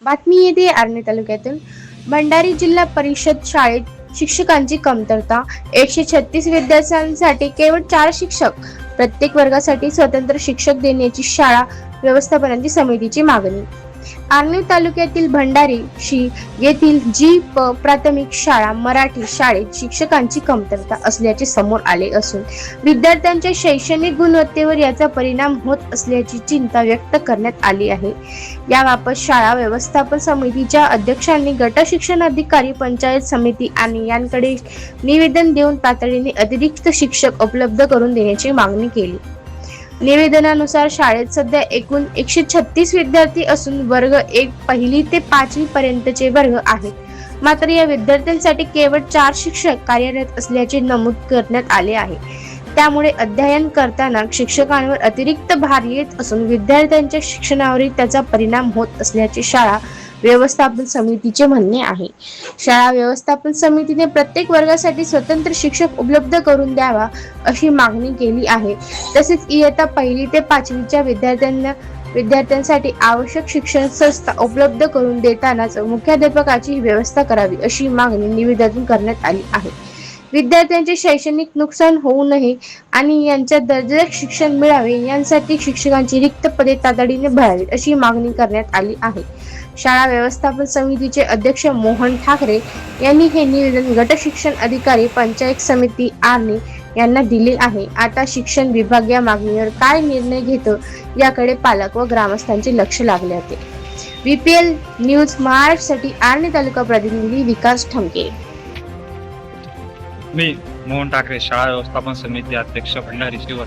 बातमी येते आर्णी तालुक्यातून भंडारी जिल्हा परिषद शाळेत शिक्षकांची कमतरता 136 विद्यार्थ्यांसाठी केवळ 4 शिक्षक प्रत्येक वर्गासाठी स्वतंत्र शिक्षक देण्याची शाळा व्यवस्थापनाची समितीची मागणी आर्णी तालुक्यातील भंडारी येथील प्राथमिक शाळा मराठी शाळेत शिक्षकांची कमतरता असल्याचे समोर आले असून विद्यार्थ्यांच्या शैक्षणिक गुणवत्तेवर याचा परिणाम होत असल्याची चिंता व्यक्त करण्यात आली आहे। याबाबत शाळा व्यवस्थापन समितीच्या अध्यक्षांनी गट शिक्षण अधिकारी पंचायत समिती आणि यांकडे निवेदन देऊन तातडीने अतिरिक्त शिक्षक उपलब्ध करून देण्याची मागणी केली। निवेदनानुसार शाळेत सध्या एकूण 136 विद्यार्थी असून वर्ग 1 पहिली ते 5वी पर्यंतचे वर्ग आहेत। मात्र या विद्यार्थ्यांसाठी केवळ 4 शिक्षक कार्यरत असल्याचे नमूद करण्यात आले आहे। त्यामुळे अध्ययन करताना शिक्षकांवर अतिरिक्त भार येत असून विद्यार्थ्यांच्या शिक्षणावरही त्याचा परिणाम होत असल्याचे शाळा व्यवस्थापन समितीचे म्हणणे आहे। शाळा व्यवस्थापन समितीने प्रत्येक वर्गासाठी स्वतंत्र शिक्षक उपलब्ध करून द्यावा अशी मागणी केली आहे। तसेच इयत्ता पहिली ते 5वीच्या विद्यार्थ्यांसाठी आवश्यक शिक्षण संस्था उपलब्ध करून देतानाच मुख्याध्यापकाची व्यवस्था करावी अशी मागणी निवेदनातून करण्यात आली आहे। विद्यार्थ्यांचे शैक्षणिक नुकसान होऊ नये आणि यांच्या दर्जेदार शिक्षण मिळावे यासाठी शिक्षकांची रिक्त पदे तातडीने भरावीत अशी मागणी करण्यात आली आहे। शाळा व्यवस्थापन समितीचे अध्यक्ष मोहन ठाकरे यांनी हे निवेदन गट शिक्षण अधिकारी पंचायत समिती आर्णी यांना दिले आहे। आता शिक्षण विभाग या मागणीवर काय निर्णय घेतो याकडे पालक व ग्रामस्थांचे लक्ष लागले होते। VPL न्यूज महाराष्ट्रासाठी आर्णी तालुका प्रतिनिधी विकास ठमके। मी मोहन ठाकरे, शाळा व्यवस्थापन समिती अध्यक्ष भंडारी शिवर।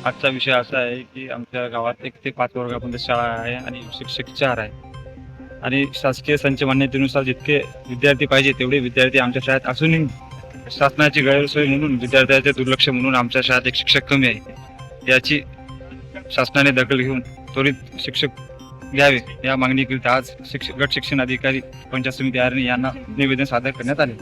आजचा विषय असा आहे की आमच्या गावात 1 ते 5 वर्गापर्यंत शाळा आहे आणि शिक्षक 4 आहे आणि शासकीय संच मान्यतेनुसार जितके विद्यार्थी पाहिजे तेवढे विद्यार्थी आमच्या शाळेत असूनही शासनाची गैरसोय म्हणून विद्यार्थ्यांचे दुर्लक्ष म्हणून आमच्या शाळेत 1 शिक्षक कमी आहे। याची शासनाने दखल घेऊन त्वरित शिक्षक घ्यावे या मागणीकरिता आज गट शिक्षण अधिकारी पंचायत समिती आर्णी यांना निवेदन सादर करण्यात आले।